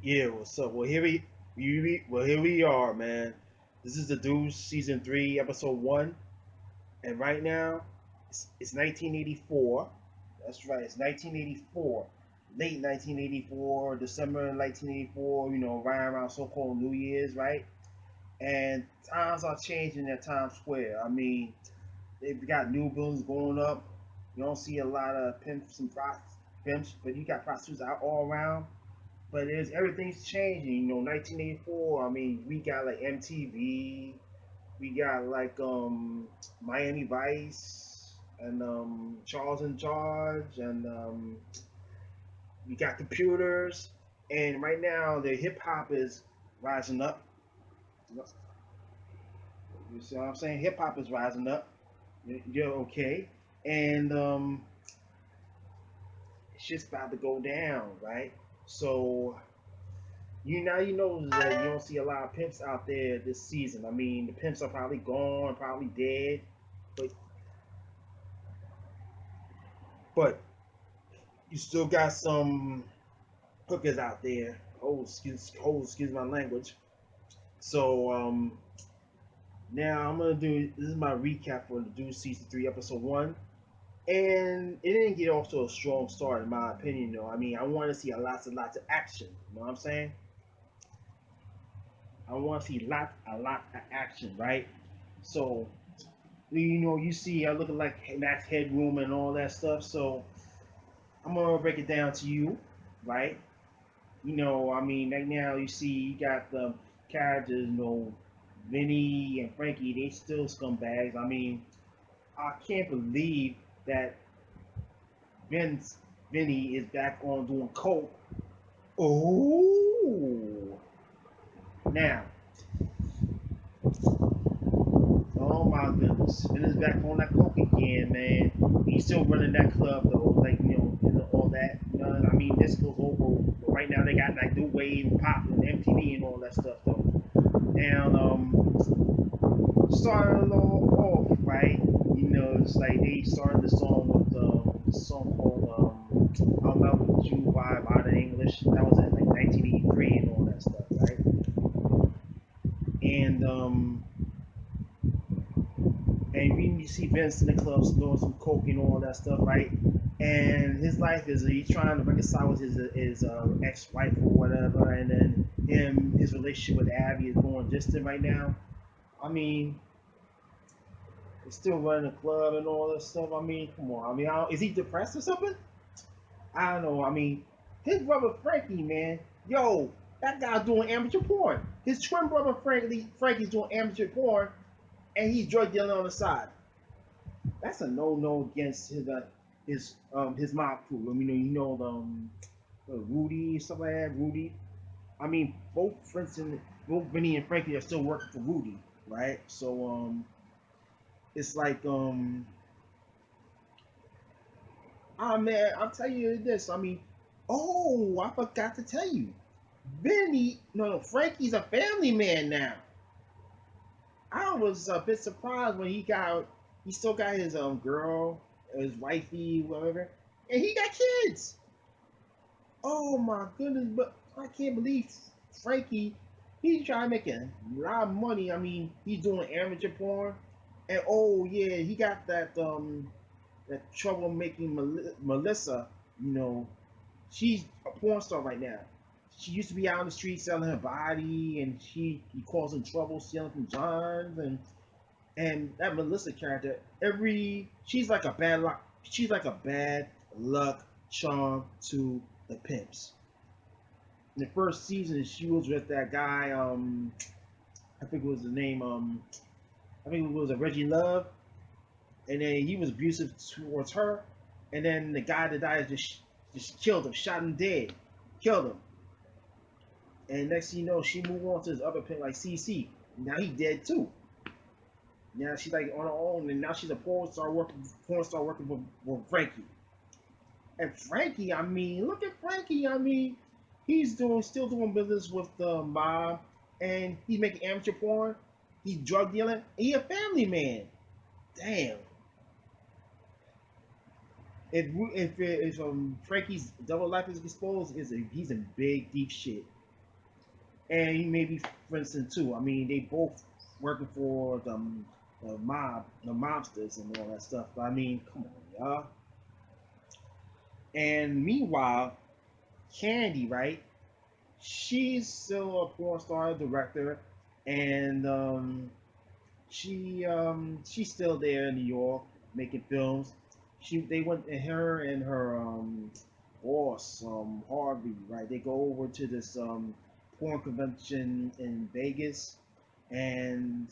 Yeah, what's up? Here we are, man. This is the Deuce season 3, episode 1, and right now it's 1984. That's right, it's 1984, late 1984, December 1984. Right around so-called New Year's, right? And times are changing at Times Square. I mean, they've got new buildings going up. You don't see a lot of pimps, but you got prostitutes out all around, but everything's changing. 1984. I mean, we got like MTV, we got like Miami Vice, and Charles in Charge, and we got computers. And right now, the hip hop is rising up. You see what I'm saying? Hip hop is rising up. You're okay, and it's just about to go down, right? So you know that you don't see a lot of pimps out there this season. I mean, the pimps are probably gone, probably dead, but but you still got some hookers out there. Excuse my language. So now I'm gonna do this is my recap for the Deuce season 3, episode 1. And it didn't get off to a strong start, in my opinion. Though, I mean, I want to see lots of action. You know what I'm saying? I want to see a lot of action, right? So you see, I looking like Max Headroom and all that stuff. So I'm gonna break it down to you, right? I mean, right now you see you got the characters, Vinny and Frankie. They still scumbags. I mean, I can't believe that Vince Vinny is back on doing coke. Oh, now, oh my goodness, Vinny's back on that coke again, man. He's still running that club though, like and all that. I mean, this goes over. But right now, they got like New Wave, Pop, and MTV and all that stuff though. And starting off right, it's like they started the song with the song called "I'm Out With You" by Modern English. That was in like 1983 and all that stuff, right? And you see Vince in the clubs doing some coke and all that stuff, right? And his life is he's trying to reconcile with his ex-wife or whatever, and then his relationship with Abby is going distant right now. I mean, he's still running the club and all that stuff. I mean, come on. I mean, is he depressed or something? I don't know. I mean, his brother Frankie, man, yo, that guy's doing amateur porn. His twin brother Frankie's doing amateur porn, and he's drug dealing on the side. That's a no against his mob crew. I mean, Rudy, stuff like that. Rudy. I mean, both Vinny and Frankie are still working for Rudy, right? So it's like man, I'll tell you this. I mean, oh, I forgot to tell you, Vinny, no, Frankie's a family man now. I was a bit surprised when he still got his girl, his wifey, whatever, and he got kids. Oh my goodness, but I can't believe Frankie. He's trying to make a lot of money. I mean, he's doing amateur porn, and oh yeah, he got that troublemaking Melissa. You know, she's a porn star right now. She used to be out on the street selling her body, and he causing trouble stealing from Johns, and that Melissa character. She's like a bad luck charm to the pimps. In the first season, she was with that guy. I think it was the name. I think it was a Reggie Love, and then he was abusive towards her, and then the guy that died just killed him, shot him dead, killed him. And next thing you know, she moved on to his other pimp like CC. Now he dead too. Now she's like on her own, and now she's a porn star working with Frankie. And Frankie, I mean, look at Frankie. I mean, he's still doing business with the mob, and he's making amateur porn. He's drug dealing. He a family man. Damn. If Frankie's double life is exposed, he's in big deep shit. and he may be Princeton too. I mean, they both working for the mobsters and all that stuff. But I mean, come on, y'all. And meanwhile, Candy, right? She's still a porn star director, and she's still there in New York making films. They went her and her boss Harvey, right? They go over to this porn convention in Vegas, and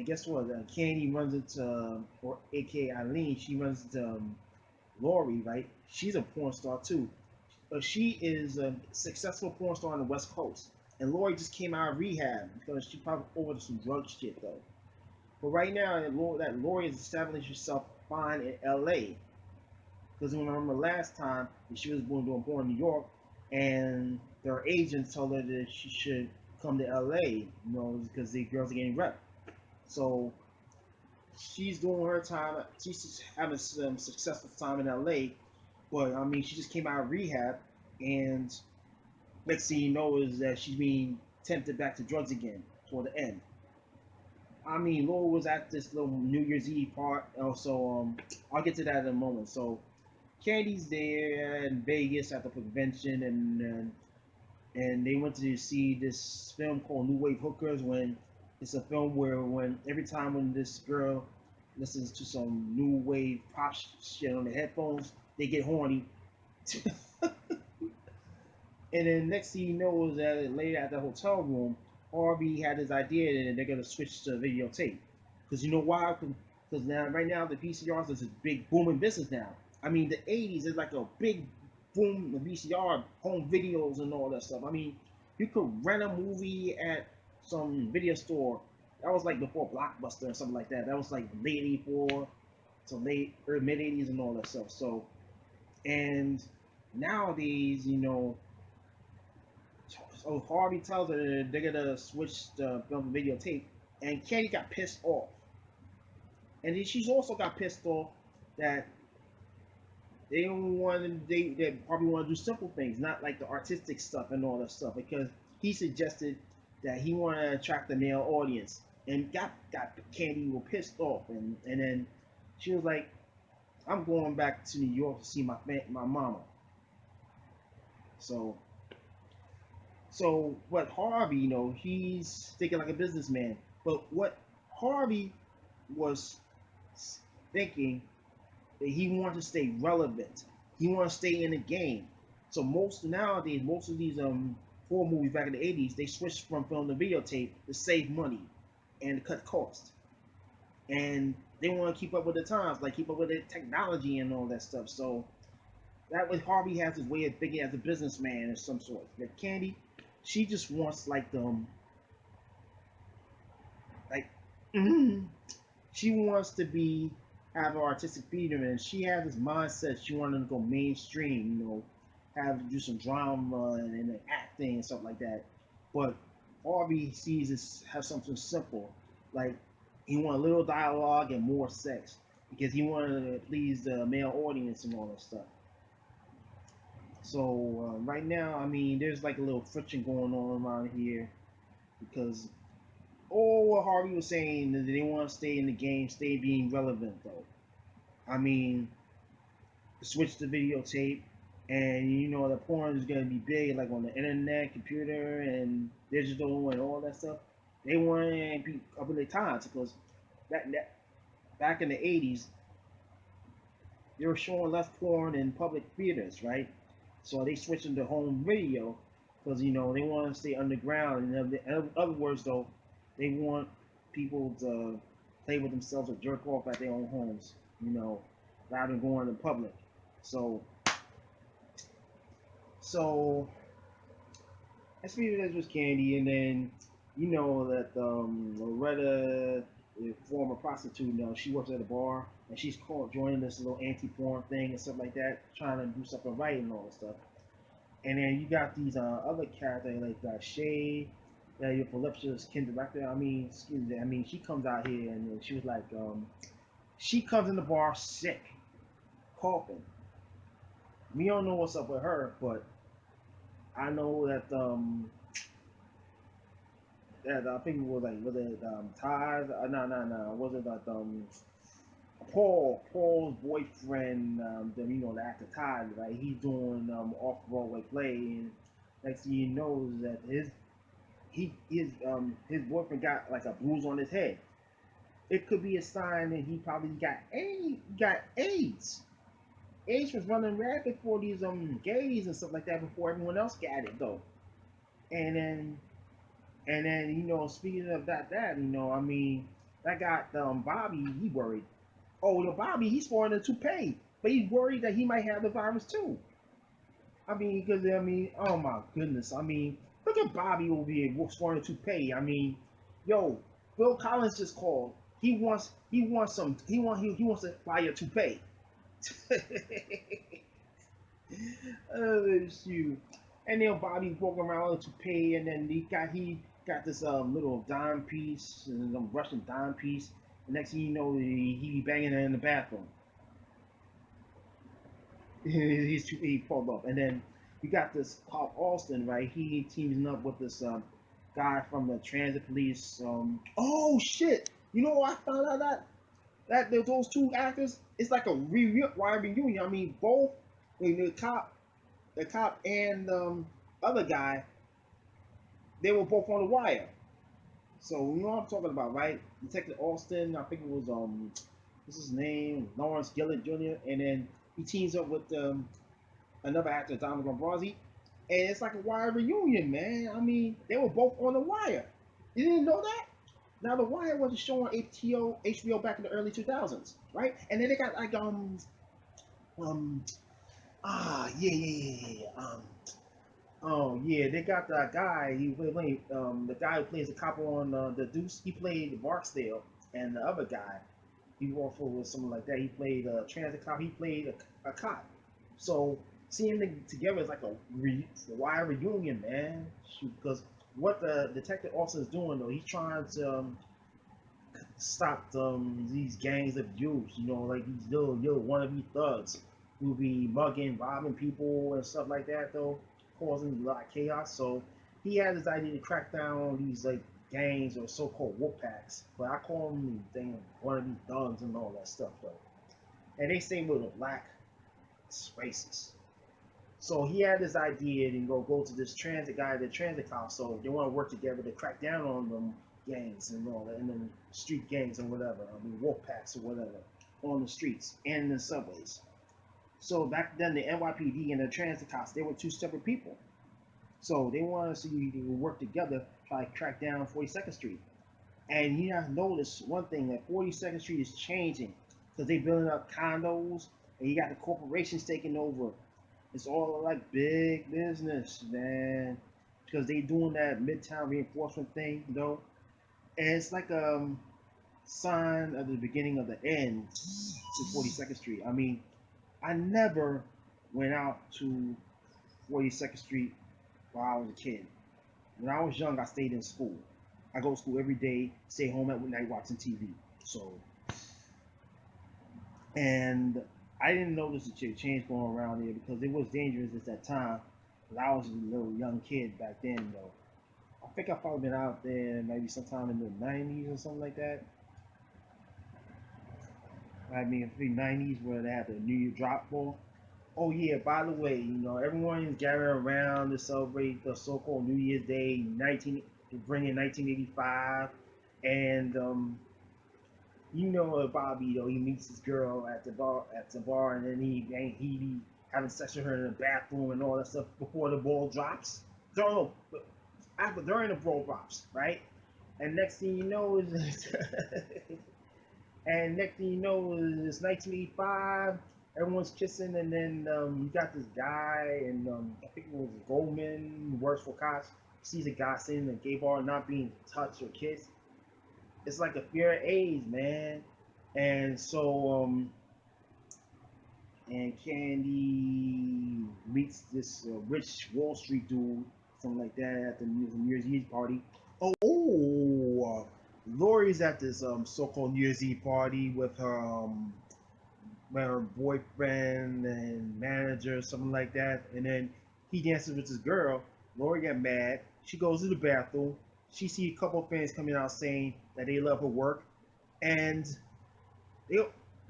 guess what? Candy runs into or AKA Eileen. She runs into Lori, right? She's a porn star too. But she is a successful porn star on the West Coast. And Lori just came out of rehab because she probably over some drug shit though. But right now, that Lori has established herself fine in L.A. Because when I remember last time she was doing porn in New York, and their agents told her that she should come to L.A. Because the girls are getting rep. So she's doing her time. She's having some successful time in L.A. But I mean, she just came out of rehab, and next thing you know is that she's being tempted back to drugs again toward the end. I mean, Laura was at this little New Year's Eve part. Also, I'll get to that in a moment. So, Candy's there in Vegas at the convention, and they went to see this film called New Wave Hookers. When it's a film where when every time when this girl listens to some new wave pop shit on the headphones, they get horny. And then next thing you know is that later at the hotel room, Harvey had his idea that they're gonna switch to videotape. Because you know why? Because now, right now, the VCRs is a big booming business now. I mean, the '80s is like a big boom. The VCR home videos and all that stuff. I mean, you could rent a movie at some video store. That was like before Blockbuster or something like that. That was like late '84 to late or mid '80s and all that stuff. So, and nowadays, so Harvey tells her that they're gonna switch the film videotape, and Candy got pissed off, and then she's also got pissed off that they don't want they probably want to do simple things, not like the artistic stuff and all that stuff, because he suggested that he wanted to attract the male audience, and got Candy were pissed off, and then she was like, "I'm going back to New York to see my mama." So what Harvey, he's thinking like a businessman. But what Harvey was thinking that he wanted to stay relevant. He wanted to stay in the game. So most of these horror movies back in the '80s, they switched from film to videotape to save money and to cut costs. And they want to keep up with the times, like keep up with the technology and all that stuff. So that way Harvey has his way of thinking as a businessman of some sort. Like Candy, she just wants like she wants to be have her artistic freedom, and she has this mindset she wanted to go mainstream, have to do some drama and acting and stuff like that. But Harvey sees this have something simple, like he want a little dialogue and more sex because he wanted to please the male audience and all that stuff. So right now, I mean, there's like a little friction going on around here because all what Harvey was saying is they want to stay in the game, stay being relevant though. I mean, switch to videotape, and the porn is gonna be big, like on the internet, computer, and digital, and all that stuff. They want to be up in their times because that back in the '80s, they were showing less porn in public theaters, right? So they switched into home video because they want to stay underground. And in other words, though, they want people to play with themselves or jerk off at their own homes, rather than going to public. So, so that's me. That was Candy, and then that Loretta, the former prostitute, she works at a bar, and she's called joining this little anti-porn thing and stuff like that, trying to do something right and all that stuff. And then you got these other characters like Shay, your voluptuous kin director. I mean, excuse me. I mean, she comes out here and she was like, she comes in the bar sick, coughing. We don't know what's up with her, but I know that that I think it was like was it Todd? No, was it like Paul's boyfriend? The actor Todd, right? He's doing off Broadway play, and next thing you know is that his boyfriend got like a bruise on his head. It could be a sign that he probably got AIDS. AIDS was running rapid for these gays and stuff like that before everyone else got it though. And then speaking of that, I mean, that got Bobby, he worried. Oh, Bobby, he's sporting a toupee, but he's worried that he might have the virus too. I mean, because oh my goodness, I mean, look at Bobby over here sporting a toupee. I mean, yo, Bill Collins just called. He wants to buy a toupee. Oh shoot! And then Bobby walking around with a toupee, and then he got this little dime piece, and some Russian dime piece. The next thing you know, he be banging her in the bathroom. He pulled up, and then you got this Pop Austin, right? He teaming up with this guy from the transit police. Oh shit! You know what I found out that those two actors, it's like a reunion. I mean, both the cop and other guy, they were both on the wire. So you know what I'm talking about, right? Detective Austin, I think it was what's his name, Lawrence Gillett Jr. And then he teams up with another actor, Donald Gombrowski, and it's like a wire reunion, man. I mean, they were both on the wire. You didn't know that? Now the Wire was a show on HBO back in the early 2000s, right? And then they got like um oh yeah, they got that guy. He played the guy who plays the cop on the Deuce. He played Barksdale, and the other guy, he also was something like that. He played a transit cop. He played a cop. So seeing them together is like a wire reunion, man. Shoot, because what the detective officer is doing though, he's trying to stop these gangs of youths. Like these little wannabe thugs who be mugging, robbing people and stuff like that though, causing a lot of chaos. So he had this idea to crack down on these like gangs or so-called wolf packs, but I call them damn wannabe thugs and all that stuff though. And they say with the black spaces. So he had this idea to go to this transit guy, the transit cop. So they want to work together to crack down on them gangs and all that, and then street gangs and whatever. I mean, wolf packs or whatever on the streets and in the subways. So back then, the NYPD and the transit cops, they were two separate people. So they wanted to see to work together, try to crack down 42nd Street. And you have to notice one thing that 42nd Street is changing because they building up condos and you got the corporations taking over. It's all like big business, man, because they doing that midtown reinforcement thing, though, and it's like a sign of the beginning of the end to 42nd Street. I mean, I never went out to 42nd Street while I was a kid. When I was young, I stayed in school. I go to school every day, stay home at night watching TV. So, and I didn't notice the change going around there because it was dangerous at that time. But I was a little young kid back then, though. I think I've probably been out there maybe sometime in the 90s or something like that. I mean, the 90s where they had the New Year drop ball. Oh yeah, by the way, everyone is gathering around to celebrate the so-called New Year's Day, 1985, and Bobby though he meets this girl at the bar, and then he be having sex with her in the bathroom and all that stuff before the ball drops. No, after during the ball drops, right? And next thing you know is and next thing you know is 1985. Everyone's kissing, and then you got this guy, and I think it was Goldman, who works for cops. Sees a guy sitting in a gay bar, not being touched or kissed. It's like a fear of AIDS, man. And so, and Candy meets this rich Wall Street dude, something like that, at the New Year's Eve party. Lori's at this so-called New Year's Eve party with her boyfriend and manager, something like that, and then he dances with this girl. Lori got mad. She goes to the bathroom. she see a couple of fans coming out saying that they love her work, and they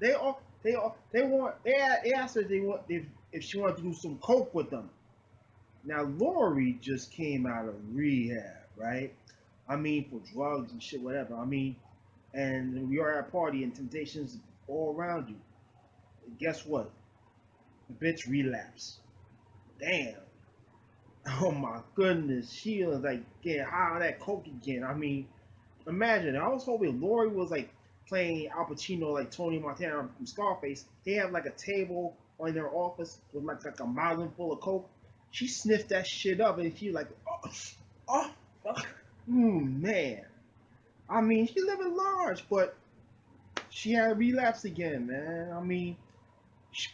they asked her if she wanted to do some coke with them. Now Lori just came out of rehab, right? I mean, for drugs and shit, whatever. I mean, and we are at a party and temptations all around you. Guess what? The bitch relapsed. Damn. Oh my goodness. She was like getting high on that coke again. I mean, imagine. I was hoping Lori was like playing Al Pacino like Tony Montana from Scarface. They have like a table in their office with like a mountain full of coke. She sniffed that shit up and she like, oh, oh, oh. Man. I mean, she living large, but she had a relapse again, man. I mean,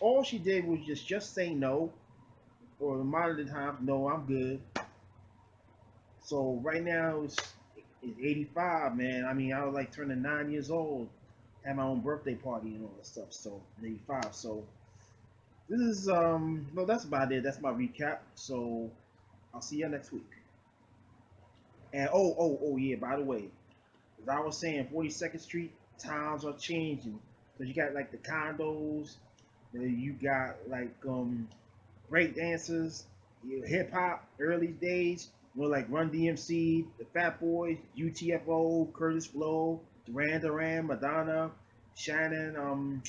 all she did was just say no, or a lot of the time, no, I'm good. So right now it's 85, man. I mean, I was like turning 9 years old, had my own birthday party and all that stuff. So 85. So this is no, that's about it. That's my recap. So I'll see you next week. And oh yeah, by the way, as I was saying, 42nd Street times are changing because you got like the condos, you got like break dancers, hip hop early days, like Run DMC, the Fat Boys, UTFO, Curtis Blow, Duran Duran, Madonna, Shannon,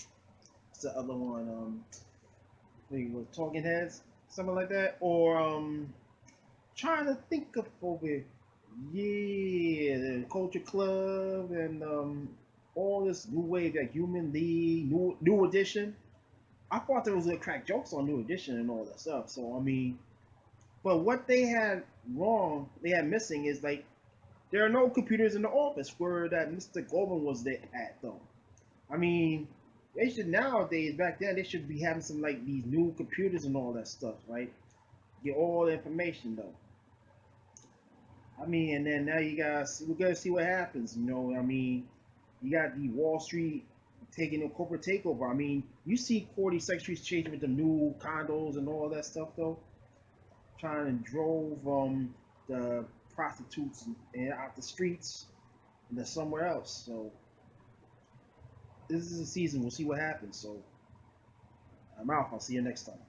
what's the other one? Talking Heads, something like that, or trying to think of over, yeah, the Culture Club and all this new wave like Human League, New Edition. I thought there was a crack jokes on New Edition and all that stuff. So I mean, but what they had wrong, they had missing is like there are no computers in the office where that Mr. Goldman was there at though. I mean, they should nowadays back then they should be having some like these new computers and all that stuff, right? Get all the information though. I mean, and then now you guys we gotta see what happens. You know, I mean, you got the Wall Street taking a corporate takeover. I mean, you see 42nd Street's changing with the new condos and all that stuff though. Trying to drove the prostitutes and out the streets and they're somewhere else. So this is a season. We'll see what happens. So I'm out. I'll see you next time.